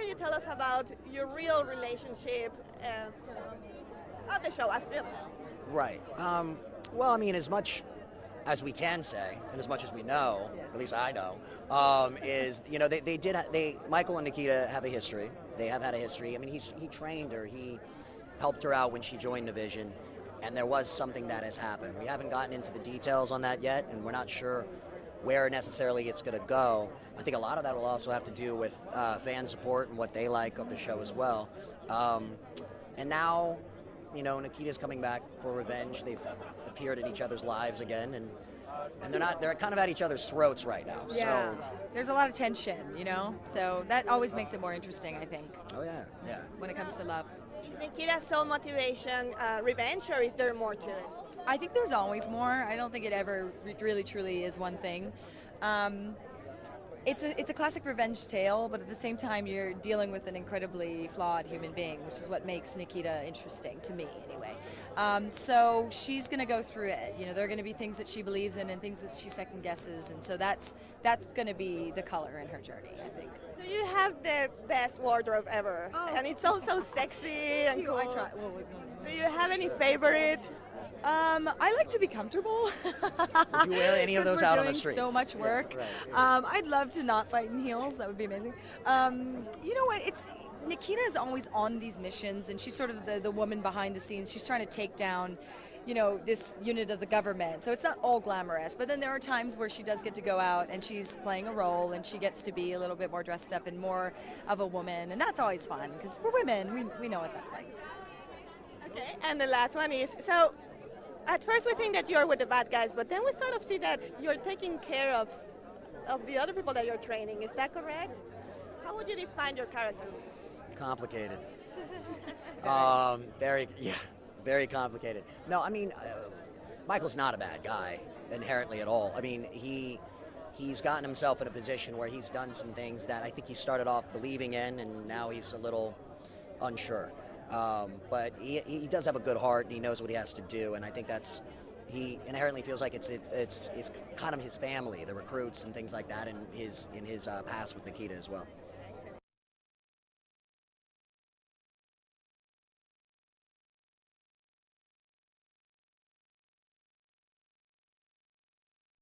can you tell us about your real relationship on the show? Right. Well, I mean, as much as we can say, and as much as we know, at least I know, is Michael and Nikita have a history. They have had a history. I mean, he trained her. He helped her out when she joined Division, and there was something that has happened. We haven't gotten into the details on that yet, and we're not sure where necessarily it's going to go. I think a lot of that will also have to do with fan support and what they like of the show as well. And now, Nikita's coming back for revenge. They've appeared in each other's lives again, and they're kind of at each other's throats right now. Yeah. So There's a lot of tension, so that always makes it more interesting, I think. Oh yeah, yeah. When it comes to love. Is Nikita's sole motivation revenge, or is there more to it? I think there's always more. I don't think it ever really truly is one thing. It's a classic revenge tale, but at the same time you're dealing with an incredibly flawed human being, which is what makes Nikita interesting to me anyway. So she's going to go through it. There are going to be things that she believes in and things that she second guesses, and so that's going to be the color in her journey, I think. So you have the best wardrobe ever, and it's also sexy and cool. I try. Do you have any favorite? I like to be comfortable. Would you wear any of those out on the streets? So much work. Yeah, right. I'd love to not fight in heels. That would be amazing. You know what? Nikita is always on these missions, and she's sort of the woman behind the scenes. She's trying to take down, this unit of the government. So it's not all glamorous. But then there are times where she does get to go out, and she's playing a role, and she gets to be a little bit more dressed up and more of a woman, and that's always fun because we're women. We know what that's like. Okay. And the last one is at first we think that you're with the bad guys, but then we sort of see that you're taking care of the other people that you're training. Is that correct? How would you define your character? Complicated. Very complicated. No, I mean, Michael's not a bad guy inherently at all. I mean, he's gotten himself in a position where he's done some things that I think he started off believing in, and now he's a little unsure. But he does have a good heart, and he knows what he has to do, and I think he inherently feels like it's kind of his family, the recruits and things like that, and in his past with Nikita as well.